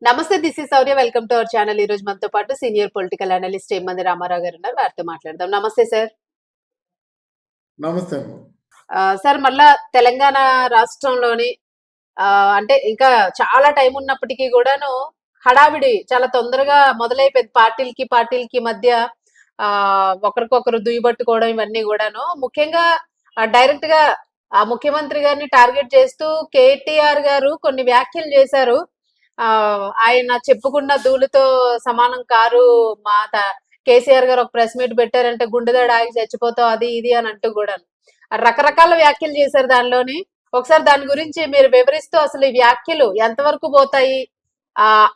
నమస్తే. This is Sourya. Welcome to our channel. ఈ రోజు మనతో పాటు సీనియర్ పొలిటికల్ అనలిస్ట్ ఏమంది రామారావు గారు ఉన్నారు. వారితో మాట్లాడదాం. నమస్తే సార్. నమస్తే. సార్ మళ్ళా తెలంగాణ రాష్ట్రంలోని అంటే ఇంకా చాలా టైం ఉన్నప్పటికీ కూడాను హడావిడి చాలా తొందరగా మొదలైపోయింది. పార్టీలకి మధ్య ఒకరికొకరు దుయ్యబట్టుకోవడం ఇవన్నీ కూడాను. ముఖ్యంగా డైరెక్ట్ గా ముఖ్యమంత్రి గారిని టార్గెట్ చేస్తూ కేటీఆర్ గారు కొన్ని వ్యాఖ్యలు చేశారు. ఆయన చెప్పుకున్న ధూళితో సమానం కారు మా కేసీఆర్ గారు ఒక ప్రెస్ మీట్ పెట్టారంటే గుండెదాడి ఆగి చచ్చిపోతావు అది ఇది అని అంటూ కూడా రకరకాల వ్యాఖ్యలు చేశారు దానిలోని. ఒకసారి దాని గురించి మీరు వివరిస్తూ అసలు ఈ వ్యాఖ్యలు ఎంతవరకు పోతాయి,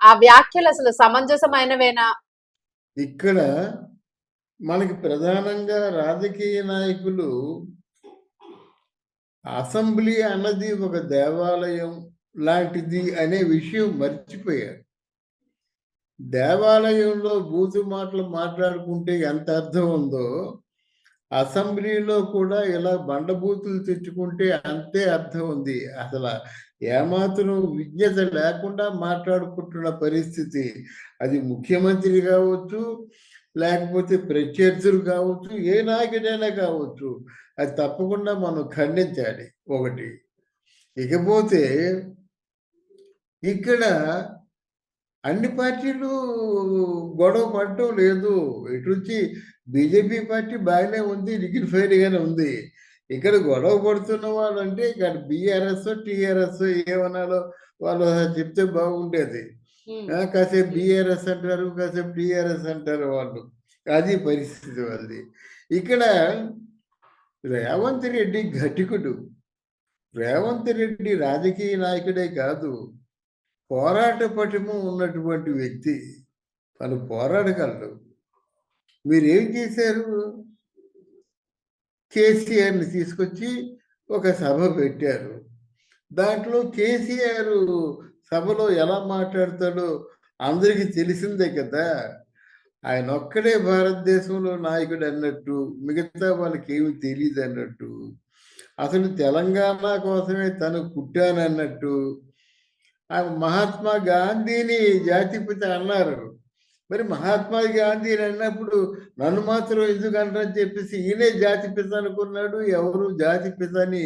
ఆ వ్యాఖ్యలు అసలు సమంజసమైనవేనా? ఇక్కడ మనకి ప్రధానంగా రాజకీయ నాయకులు అసెంబ్లీ అన్నది ఒక దేవాలయం లాంటిది అనే విషయం మర్చిపోయారు. దేవాలయంలో బూతు మాటలు మాట్లాడుకుంటే ఎంత అర్థం ఉందో, అసెంబ్లీలో కూడా ఇలా బండబూతులు తెచ్చుకుంటే అంతే అర్థం ఉంది. అసలు ఏమాత్రం విజ్ఞత లేకుండా మాట్లాడుకుంటున్న పరిస్థితి. అది ముఖ్యమంత్రి కావచ్చు, లేకపోతే ప్రత్యర్థులు కావచ్చు, ఏ నాయకుడైనా కావచ్చు, అది తప్పకుండా మనం ఖండించాలి. ఒకటి. ఇకపోతే ఇక్కడ అన్ని పార్టీలు గొడవ పడటం లేదు. ఇటు నుంచి బీజేపీ పార్టీ బాగానే ఉంది, డిగ్నిఫైడ్గానే ఉంది. ఇక్కడ గొడవ పడుతున్న వాళ్ళు అంటే ఇక్కడ బీఆర్ఎస్ టీఆర్ఎస్ ఏమన్నాలో వాళ్ళు చెప్తే బాగుండేది. కాసేపు బీఆర్ఎస్ అంటారు, కాసేపు టీఆర్ఎస్ అంటారు వాళ్ళు. అది పరిస్థితి వాళ్ళది. ఇక్కడ రేవంత్ రెడ్డి ఘటికుడు. రేవంత్ రెడ్డి రాజకీయ నాయకుడే కాదు, పోరాట పటిమ ఉన్నటువంటి వ్యక్తి. తను పోరాడగలడు. మీరేం చేశారు? కేసీఆర్ని తీసుకొచ్చి ఒక సభ పెట్టారు. దాంట్లో కేసీఆర్ సభలో ఎలా మాట్లాడతాడో అందరికీ తెలిసిందే కదా. ఆయన ఒక్కడే భారతదేశంలో నాయకుడు అన్నట్టు, మిగతా వాళ్ళకి ఏమి తెలియదు అన్నట్టు, అసలు తెలంగాణ కోసమే తను పుట్టానన్నట్టు. మహాత్మా గాంధీని జాతిపిత అన్నారు. మరి మహాత్మా గాంధీని అన్నప్పుడు నన్ను మాత్రం ఎందుకు అంటారని చెప్పేసి ఈయనే జాతిపిత అనుకున్నాడు. ఎవరు జాతిపితని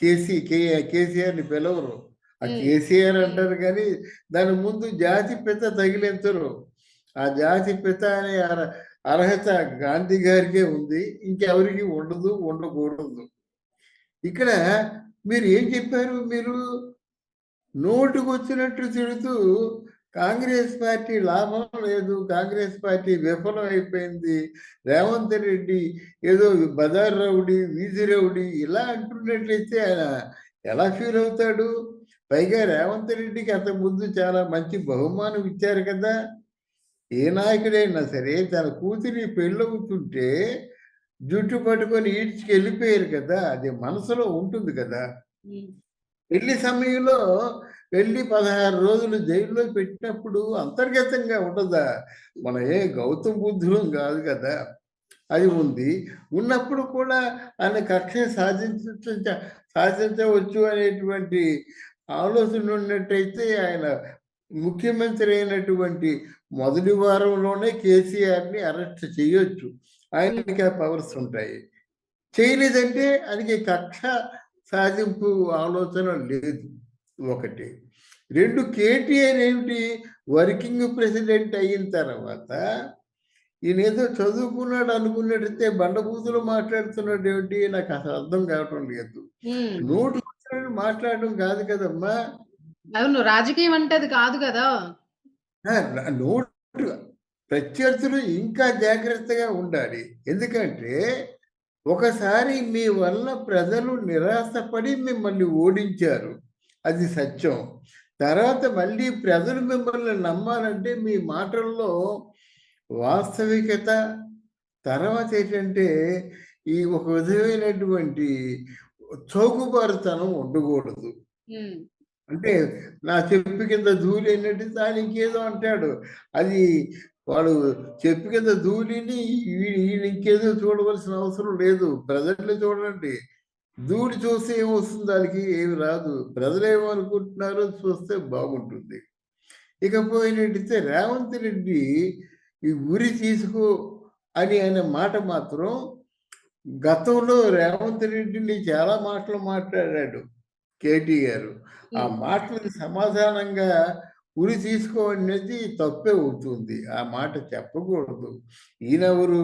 కేసీఆర్ని పిలవరు. ఆ కేసీఆర్ అంటారు కానీ దాని ముందు జాతిపిత తగిలించరు. ఆ జాతిపిత అనే అర్హత గాంధీ గారికే ఉంది, ఇంకెవరికి ఉండదు, ఉండకూడదు. ఇక్కడ మీరు ఏం చెప్పారు? మీరు నోటుకు వచ్చినట్టు తిడుతూ కాంగ్రెస్ పార్టీ లాభం లేదు, కాంగ్రెస్ పార్టీ విఫలం అయిపోయింది, రేవంత్ రెడ్డి ఏదో బజార్ రౌడీ, వీధి రౌడీ ఇలా అంటున్నట్లయితే ఆయన ఎలా ఫీల్ అవుతాడు? పైగా రేవంత్ రెడ్డికి అంతకుముందు చాలా మంచి బహుమానం ఇచ్చారు కదా. ఏ నాయకుడైనా సరే తన కూతురి పెళ్ళవుతుంటే జుట్టు పట్టుకొని ఈడ్చుకు వెళ్ళిపోయారు కదా, అది మనసులో ఉంటుంది కదా. పెళ్లి సమయంలో వెళ్ళి 16 రోజులు జైల్లో పెట్టినప్పుడు అంతర్గతంగా ఉండదా? మన ఏ గౌతమ్ బుద్ధులం కాదు కదా. అది ఉంది. ఉన్నప్పుడు కూడా ఆయన కక్ష సాధించవచ్చు అనేటువంటి ఆలోచన ఉన్నట్టయితే ఆయన ముఖ్యమంత్రి అయినటువంటి మొదటి వారంలోనే కేసీఆర్ని అరెస్ట్ చేయొచ్చు. ఆయనకి ఆ పవర్స్ ఉంటాయి. చేయలేదంటే ఆయనకి కక్ష సాధింపు ఆలోచన లేదు. ఒకటి. 2, కేటీఆర్ ఏమిటి, వర్కింగ్ ప్రెసిడెంట్ అయిన తర్వాత ఈయన ఏదో చదువుకున్నాడు అనుకున్నట్టయితే బండబూతులు మాట్లాడుతున్నాడు ఏమిటి? నాకు అసలు అర్థం కావటం లేదు. నోటు మాట్లాడడం కాదు కదమ్మా. అవును, రాజకీయం అంటే అది కాదు కదా. నోటు ప్రత్యర్థులు ఇంకా జాగ్రత్తగా ఉండాలి. ఎందుకంటే ఒకసారి మీ వల్ల ప్రజలు నిరాశపడి మిమ్మల్ని ఓడించారు, అది సత్యం. తర్వాత మళ్ళీ ప్రజలు మిమ్మల్ని నమ్మాలంటే మీ మాటల్లో వాస్తవికత, తర్వాత ఏంటంటే ఈ ఒక విధమైనటువంటి చౌకబారుతనం ఉండకూడదు. అంటే నా చెప్పు కింద ధూళి ఏంటంటే దాని ఇంకేదో అంటాడు. అది వాడు చెప్పు కింద ధూళిని ఈయన ఇంకేదో చూడవలసిన అవసరం లేదు. ప్రజల్ని చూడండి. ధూళి చూస్తే ఏమొస్తుంది? దానికి ఏమి రాదు. ప్రజలు ఏమనుకుంటున్నారో చూస్తే బాగుంటుంది. ఇకపోయినట్టయితే రేవంత్ రెడ్డి ఈ ఉరి తీసుకో అని అనే మాట మాత్రం గతంలో రేవంత్ రెడ్డిని చాలా మాటలు మాట్లాడాడు కేటీఆర్. ఆ మాటలకు సమాధానంగా ఉరి తీసుకోవనేది తప్పే అవుతుంది. ఆ మాట చెప్పకూడదు. ఈయనెవరు?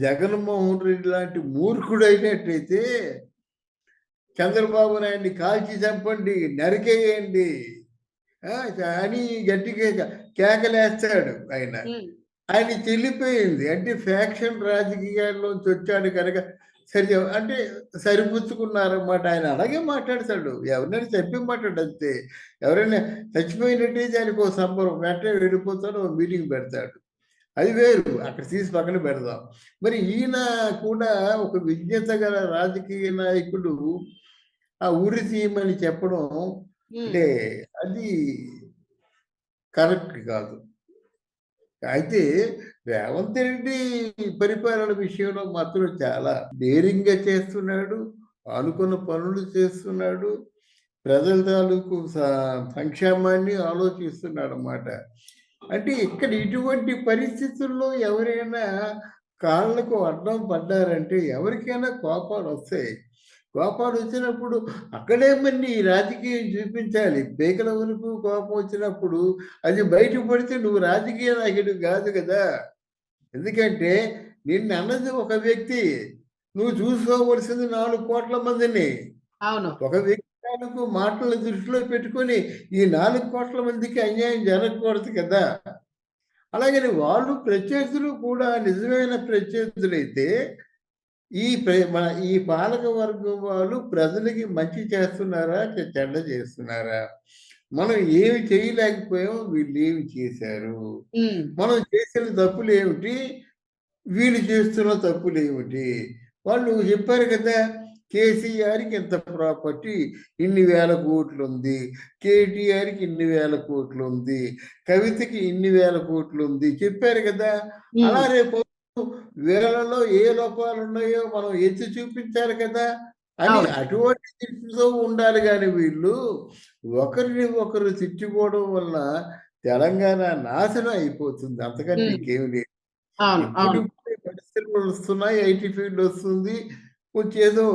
జగన్మోహన్ రెడ్డి లాంటి మూర్ఖుడైనట్టయితే చంద్రబాబు నాయుడిని కాల్చి చంపండి, నరికేయండి అని గట్టిగా కేకలేస్తాడు ఆయన. ఆయన చెల్లిపోయింది. అంటే ఫ్యాక్షన్ రాజకీయాల్లోంచి వచ్చాడు కనుక సరి అంటే సరిపుచ్చుకున్నారన్నమాట. ఆయన అలాగే మాట్లాడతాడు. ఎవరినైనా చంపి మాట్లాడు అంతే. ఎవరైనా చచ్చిపోయినట్టయితే ఆయనకు ఓ సంబరం. వెంటనే వెళ్ళిపోతాడు, ఓ మీటింగ్ పెడతాడు. అది వేరు. అక్కడ తీసి పక్కన పెడదాం. మరి ఈయన కూడా ఒక విజ్ఞత గల రాజకీయ నాయకుడు ఆ ఉరి తీయమని చెప్పడం అంటే అది కరెక్ట్ కాదు. అయితే రేవంత్ రెడ్డి పరిపాలన విషయంలో మాత్రం చాలా డేరింగ్‌గా చేస్తున్నాడు. అనుకున్న పనులు చేస్తున్నాడు. ప్రజల తాలూకు సంక్షేమాన్ని ఆలోచిస్తున్నాడన్నమాట. అంటే ఇక్కడ ఇటువంటి పరిస్థితుల్లో ఎవరైనా కాళ్ళకు అడ్డం పడ్డారంటే ఎవరికైనా కోపాలొస్తాయి. కోపాలొచ్చినప్పుడు అక్కడే మరి ఈ రాజకీయం చూపించాలి. పీకల వరకు కోపం వచ్చినప్పుడు అది బయట పడితే నువ్వు రాజకీయ నాయకుడివి కాదు కదా! ఎందుకంటే నిన్నన్నది ఒక వ్యక్తి. నువ్వు చూసుకోవలసింది 4,00,00,000 మందిని. అవును. ఒక వ్యక్తి తాలూకు మాటలను దృష్టిలో పెట్టుకొని ఈ 4,00,00,000 మందికి అన్యాయం జరగకూడదు కదా! అలాగని వాళ్ళు ప్రత్యర్థులు కూడా నిజమైన ప్రత్యర్థులైతే ఈ పాలక వర్గం వాళ్ళు ప్రజలకి మంచి చేస్తున్నారా? చెడ్డ చేస్తున్నారా? మనం ఏమి చేయలేకపోయాం, వీళ్ళేమి చేశారు? మనం చేసిన తప్పులేమిటి? వీళ్ళు చేస్తున్న తప్పులేమిటి? వాళ్ళు చెప్పారు కదా! కేసీఆర్‌కి ఇంత ప్రాపర్టీ ఇన్ని వేల కోట్లుంది. కేటీఆర్‌కి ఇన్ని వేల కోట్లుంది. కవితకి ఇన్ని వేల కోట్లుంది. చెప్పారు కదా! అలా రేపు వీళ్ళలో ఏ లోపాలున్నాయో మనం ఎత్తి చూపించాలి కదా! అని అటువంటి దృష్టితో ఉండాలి గాని వీళ్ళు ఒకరిని ఒకరు తిట్టుకోవడం వల్ల తెలంగాణ నాశనం అయిపోతుంది. అంతకంటే ఇంకేమి లేదు. ఇప్పుడిప్పుడే పరిశ్రమలు వస్తున్నాయి. ఐటీ ఫీల్డ్ వస్తుంది. కొంచెం ఏదో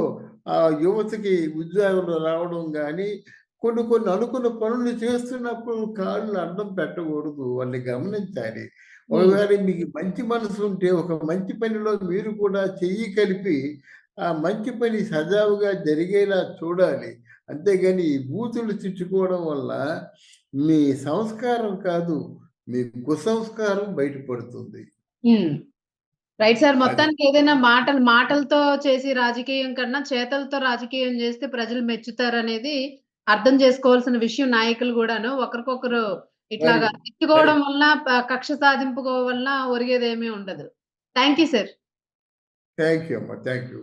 యువతకి ఉద్యోగాలు రావడం గానీ, కొన్ని కొన్ని అనుకున్న పనులు చేస్తున్నప్పుడు కాళ్ళు అడ్డం పెట్టకూడదు. వాళ్ళని గమనించాలి. ఒకవేళ మీకు మంచి మనసు ఉంటే ఒక మంచి పనిలో మీరు కూడా చెయ్యి కలిపి ఆ మంచి పని సజావుగా జరిగేలా చూడాలి. అంతేగాని ఈ బూతులు తిట్టుకోవడం వల్ల మీ సంస్కారం కాదు, మీ కుసంస్కారం బయటపడుతుంది. Right sir. అది. మొత్తానికి ఏదైనా మాటలతో చేసి రాజకీయం కన్నా చేతలతో రాజకీయం చేస్తే ప్రజలు మెచ్చుతారనేది అర్థం చేసుకోవాల్సిన విషయం నాయకులు గూడాను. ఒకరికొకరు మరి ఇట్లాగా తిట్టుకోవడం వలన కక్ష సాధింపు వలన ఒరిగేదేమీ ఉండదు. Thank you sir. Thank you అమ్మా. Thank you.